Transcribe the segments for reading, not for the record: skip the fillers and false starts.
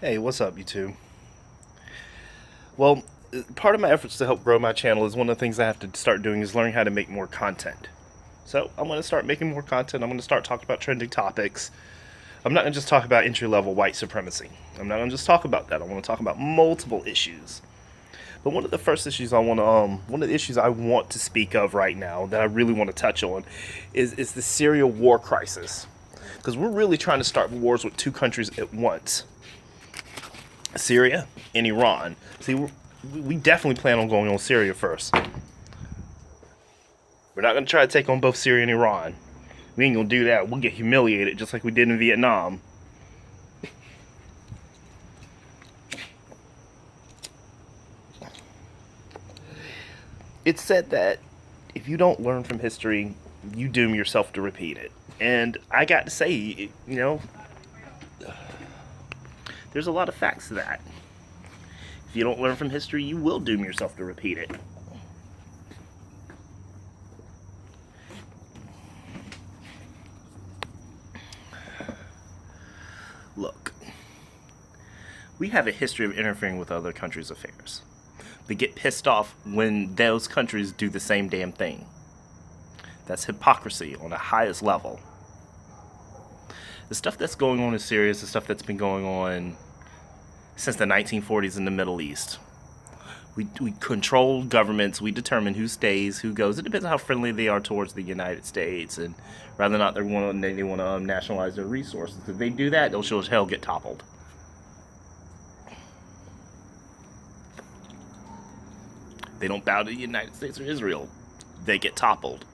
Hey, what's up, YouTube? Well, part of my efforts to help grow my channel is one of the things I have to start doing is learning how to make more content. So I'm going to start making more content. I'm going to start talking about trending topics. I'm not going to just talk about entry-level white supremacy. I'm not going to just talk about that. I want to talk about multiple issues. But one of the first issues one of the issues I want to speak of right now that I really want to touch on is the Syria war crisis. Because we're really trying to start wars with two countries at once. Syria and Iran. See, we definitely plan on going on Syria first. We're not going to try to take on both Syria and Iran. We ain't going to do that. We'll get humiliated just like we did in Vietnam. It's said that if you don't learn from history, you doom yourself to repeat it. And I got to say, there's a lot of facts to that. If you don't learn from history, you will doom yourself to repeat it. Look, we have a history of interfering with other countries' affairs. They get pissed off when those countries do the same damn thing. That's hypocrisy on the highest level. The stuff that's going on in Syria is the stuff that's been going on since the 1940s in the Middle East. We control governments. We determine who stays, who goes. It depends on how friendly they are towards the United States, and whether or not they want to nationalize their resources. If they do that, they'll sure as hell get toppled. They don't bow to the United States or Israel, they get toppled.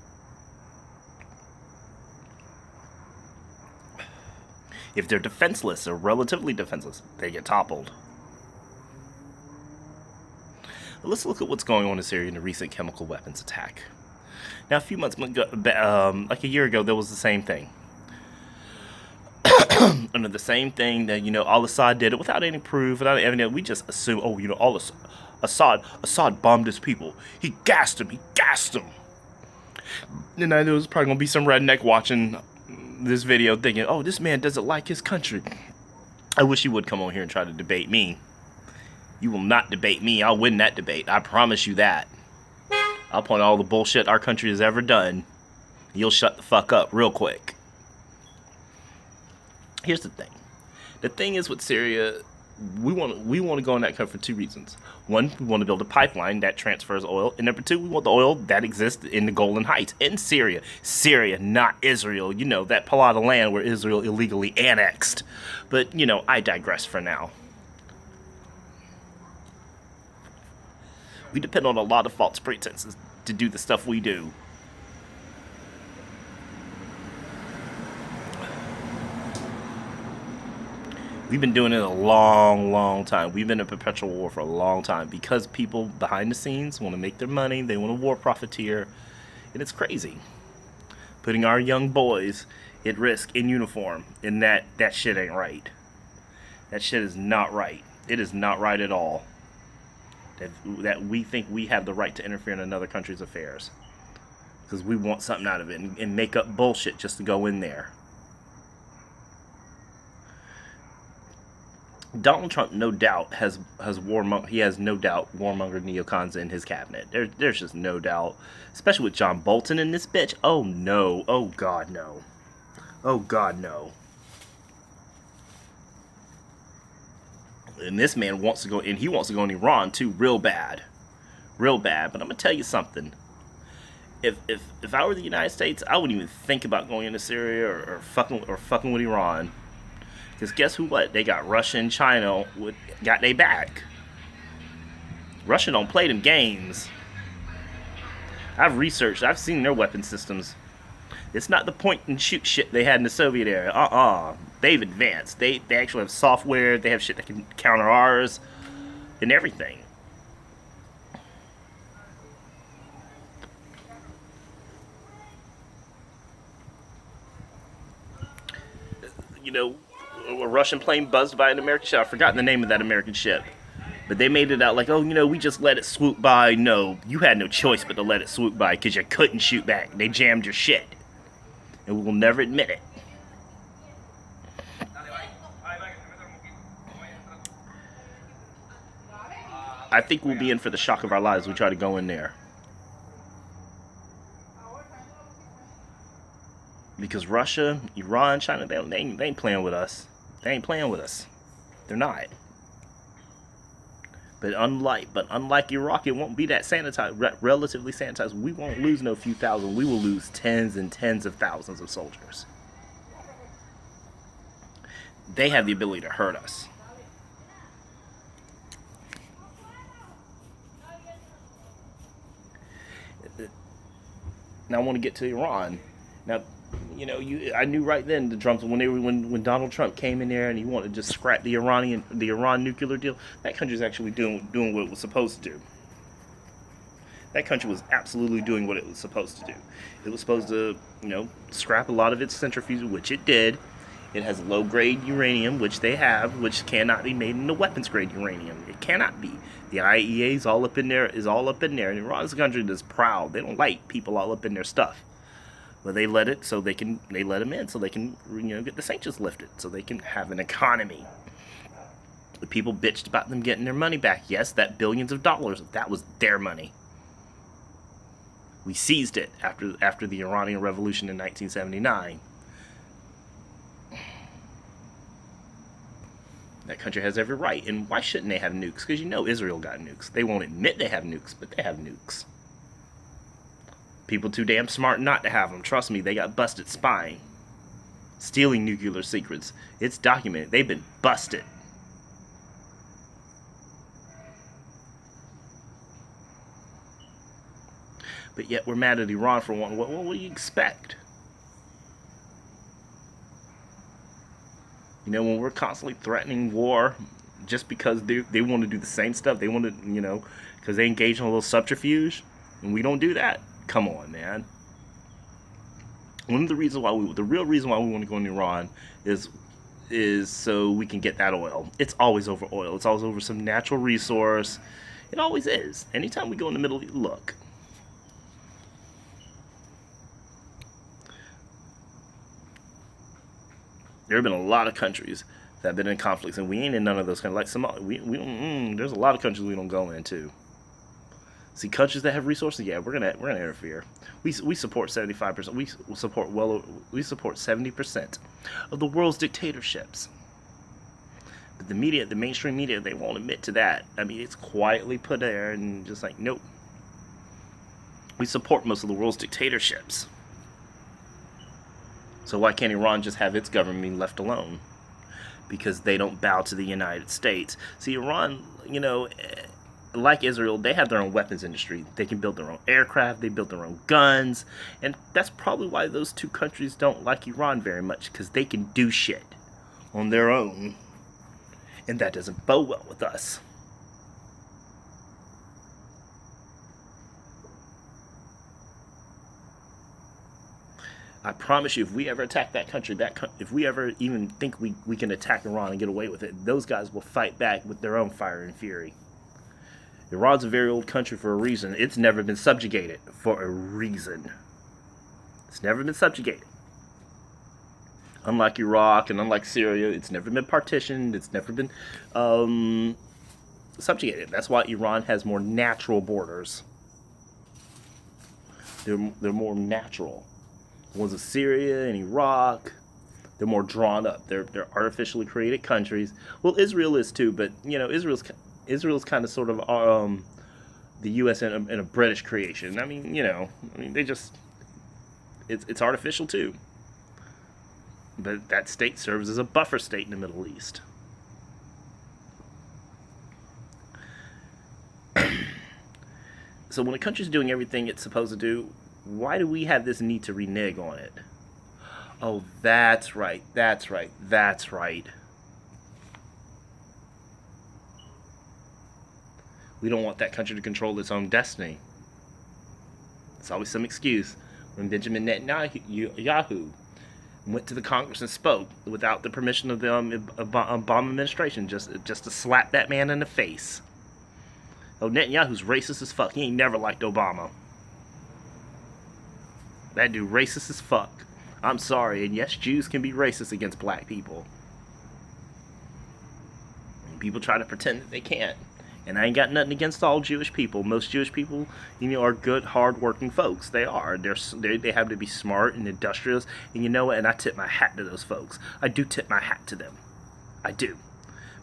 If they're defenseless or relatively defenseless, they get toppled. Let's look at what's going on in Syria in the recent chemical weapons attack. Now, a few months ago, like a year ago, there was the same thing. Under the same thing that, al-Assad did it without any proof, without any evidence. We just assume, Assad bombed his people. He gassed them. And I knew it was probably going to be some redneck watching this video thinking, oh, this man doesn't like his country. I wish he would come on here and try to debate me. You will not debate me. I'll win that debate. I promise you that. I'll point all the bullshit our country has ever done. You'll shut the fuck up real quick. Here's the thing. The thing is with Syria, we want to go in that country for two reasons. One, we want to build a pipeline that transfers oil. And number two, we want the oil that exists in the Golan Heights in Syria. Syria, not Israel. That plot of land where Israel illegally annexed. But, I digress for now. We depend on a lot of false pretenses to do the stuff we do. We've been doing it a long, long time. We've been in perpetual war for a long time because people behind the scenes want to make their money. They want to war profiteer. And it's crazy. Putting our young boys at risk in uniform. And that shit ain't right. That shit is not right. It is not right at all. That we think we have the right to interfere in another country's affairs. Because we want something out of it and make up bullshit just to go in there. Donald Trump, no doubt, has no doubt warmongered neocons in his cabinet. There's just no doubt, especially with John Bolton in this bitch. Oh no! Oh God, no! Oh God, no! And this man wants to go, and he wants to go in Iran too, real bad. But I'm gonna tell you something. If I were the United States, I wouldn't even think about going into Syria or fucking with Iran. Because guess who? What? They got Russia and China got they back. Russia don't play them games. I've researched. I've seen their weapon systems. It's not the point and shoot shit they had in the Soviet era. They've advanced. They actually have software. They have shit that can counter ours and everything. A Russian plane buzzed by an American ship. I've forgotten the name of that American ship. But they made it out like, oh, we just let it swoop by. No, you had no choice but to let it swoop by because you couldn't shoot back. They jammed your shit. And we will never admit it. I think we'll be in for the shock of our lives. We try to go in there because Russia, Iran, China, they ain't playing with us. They ain't playing with us. They're not. But unlike Iraq, it won't be that sanitized, relatively sanitized. We won't lose no few thousand. We will lose tens and tens of thousands of soldiers. They have the ability to hurt us. Now I want to get to Iran. Now, I knew right then the Trumps when Donald Trump came in there and he wanted to just scrap the Iran nuclear deal. That country's actually doing what it was supposed to do. That country was absolutely doing what it was supposed to do. It was supposed to, scrap a lot of its centrifuges, which it did. It has low-grade uranium, which they have, which cannot be made into weapons-grade uranium. It cannot be. The IAEA is all up in there. And Iran's a country that's proud. They don't like people all up in their stuff. But they let them in so they can get the sanctions lifted, so they can have an economy. The people bitched about them getting their money back. Yes, that billions of dollars, that was their money. We seized it after the Iranian Revolution in 1979. That country has every right. And why shouldn't they have nukes? Because Israel got nukes. They won't admit they have nukes, but they have nukes. People too damn smart not to have them. Trust me, they got busted spying. Stealing nuclear secrets. It's documented. They've been busted. But yet we're mad at Iran for one. What do you expect? When we're constantly threatening war just because they want to do the same stuff. They want to, because they engage in a little subterfuge, and we don't do that. Come on, man. One of the reasons the real reason why we want to go in Iran is so we can get that oil. It's always over oil. It's always over some natural resource. It always is. Anytime we go in the Middle East, look. There have been a lot of countries that have been in conflicts, and we ain't in none of those countries. Like Somalia, there's a lot of countries we don't go into. See, countries that have resources, yeah, we're gonna interfere. We support 75%. We support 70% of the world's dictatorships. But the media, the mainstream media, they won't admit to that. I mean, it's quietly put there and just like, nope. We support most of the world's dictatorships. So why can't Iran just have its government be left alone? Because they don't bow to the United States. See, Iran, like Israel, they have their own weapons industry. They can build their own aircraft. They build their own guns. And that's probably why those two countries don't like Iran very much, because they can do shit on their own. And that doesn't bode well with us. I promise you, if we ever attack that country, if we ever even think we can attack Iran and get away with it, those guys will fight back with their own fire and fury. Iran's a very old country for a reason. It's never been subjugated for a reason. It's never been subjugated. Unlike Iraq and unlike Syria, it's never been partitioned. It's never been subjugated. That's why Iran has more natural borders. They're more natural. The ones of Syria and Iraq, they're more drawn up. They're artificially created countries. Well, Israel is too, but Israel's kind of sort of the U.S. and a British creation. I mean, they just it's artificial too. But that state serves as a buffer state in the Middle East. So when a country's doing everything it's supposed to do, why do we have this need to renege on it? Oh, that's right. We don't want that country to control its own destiny. It's always some excuse. When Benjamin Netanyahu went to the Congress and spoke without the permission of the Obama administration, just to slap that man in the face. Oh, Netanyahu's racist as fuck. He ain't never liked Obama. That dude racist as fuck. I'm sorry, and yes, Jews can be racist against black people. And people try to pretend that they can't. And I ain't got nothing against all Jewish people. Most Jewish people, are good, hard-working folks. They are. They have to be smart and industrious. And you know what? And I tip my hat to those folks. I do tip my hat to them. I do.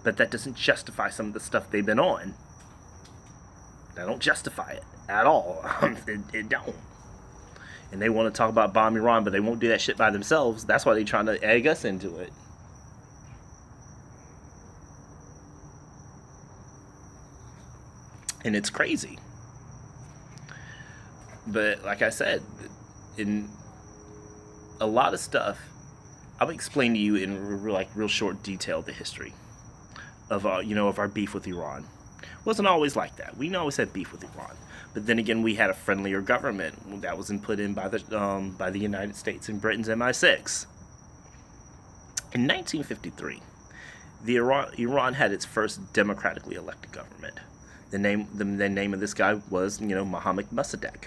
But that doesn't justify some of the stuff they've been on. That don't justify it at all. It don't. And they want to talk about bomb Iran, but they won't do that shit by themselves. That's why they're trying to egg us into it. And it's crazy. But like I said, in a lot of stuff, I'll explain to you in real short detail the history of our beef with Iran. It wasn't always like that. We always had beef with Iran, but then again, we had a friendlier government that was put in by the United States and Britain's MI6. In 1953, Iran had its first democratically elected government. The name of this guy was, Mohammad Mossadegh.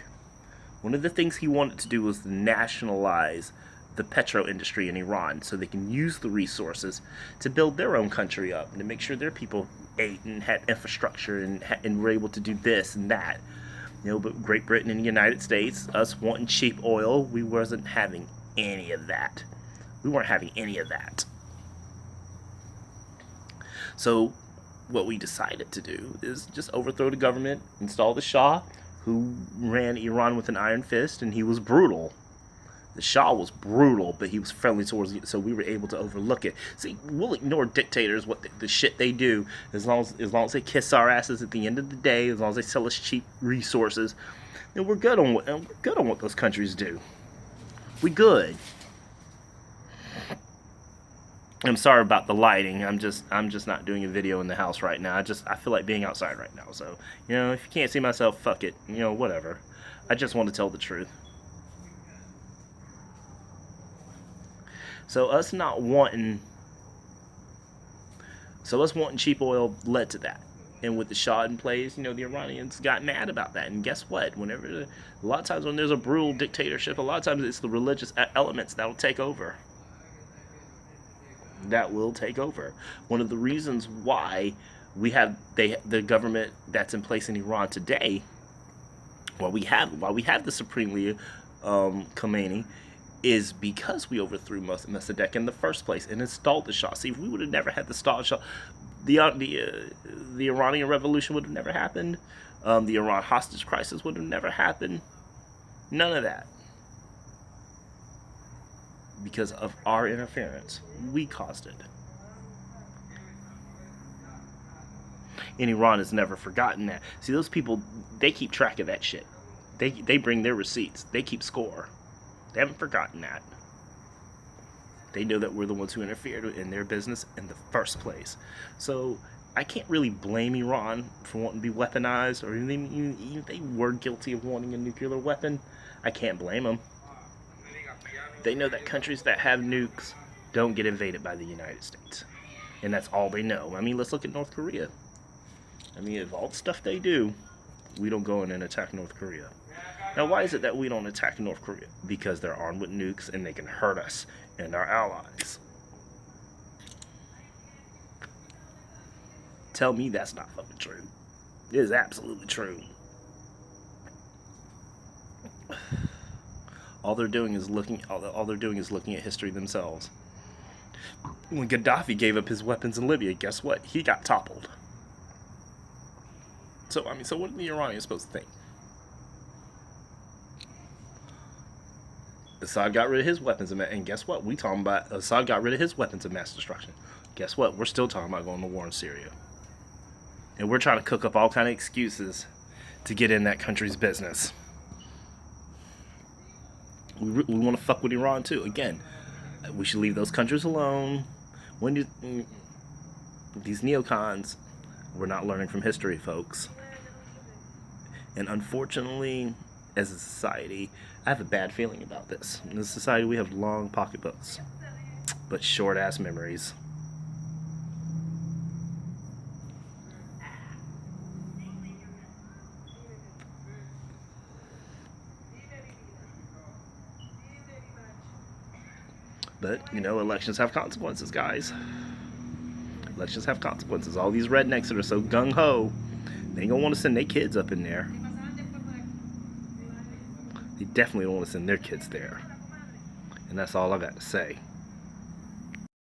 One of the things he wanted to do was nationalize the petro industry in Iran so they can use the resources to build their own country up and to make sure their people ate and had infrastructure and were able to do this and that. But Great Britain and the United States, us wanting cheap oil, we wasn't having any of that. We weren't having any of that. So what we decided to do is just overthrow the government, install the Shah, who ran Iran with an iron fist, and he was brutal. The Shah was brutal, but he was friendly towards it, so we were able to overlook it. See, we'll ignore dictators, what the shit they do, as long as they kiss our asses at the end of the day, as long as they sell us cheap resources, then we're good on what those countries do. We good. I'm sorry about the lighting. I'm just not doing a video in the house right now. I feel like being outside right now. So, if you can't see myself, fuck it. Whatever. I just want to tell the truth. So us wanting cheap oil led to that. And with the Shah in place, the Iranians got mad about that. And guess what? A lot of times when there's a brutal dictatorship, a lot of times it's the religious elements that will take over. That will take over. One of the reasons why we have the government that's in place in Iran today, while we have the Supreme Leader Khomeini, is because we overthrew Mossadegh in the first place and installed the Shah. See, if we would have never had the Shah, the Iranian Revolution would have never happened. The Iran hostage crisis would have never happened. None of that. Because of our interference. We caused it. And Iran has never forgotten that. See, those people, they keep track of that shit. They bring their receipts. They keep score. They haven't forgotten that. They know that we're the ones who interfered in their business in the first place. So I can't really blame Iran for wanting to be weaponized, or even if they were guilty of wanting a nuclear weapon. I can't blame them. They know that countries that have nukes don't get invaded by the United States. And that's all they know. Let's look at North Korea. Of all the stuff they do, we don't go in and attack North Korea. Now, why is it that we don't attack North Korea? Because they're armed with nukes and they can hurt us and our allies. Tell me that's not fucking true. It is absolutely true. All they're doing is looking at history themselves. When Gaddafi gave up his weapons in Libya, guess what? He got toppled. So what are the Iranians supposed to think? Assad got rid of his weapons, and guess what? We talking about Assad got rid of his weapons of mass destruction. Guess what? We're still talking about going to war in Syria. And we're trying to cook up all kind of excuses to get in that country's business. We want to fuck with Iran too. Again, we should leave those countries alone. These neocons, we're not learning from history, folks. And unfortunately, as a society, I have a bad feeling about this. In this society, we have long pocketbooks, but short-ass memories. But, elections have consequences, guys. Elections have consequences. All these rednecks that are so gung-ho They ain't gonna want to send their kids up in there. They definitely don't want to send their kids there. And that's all I got to say.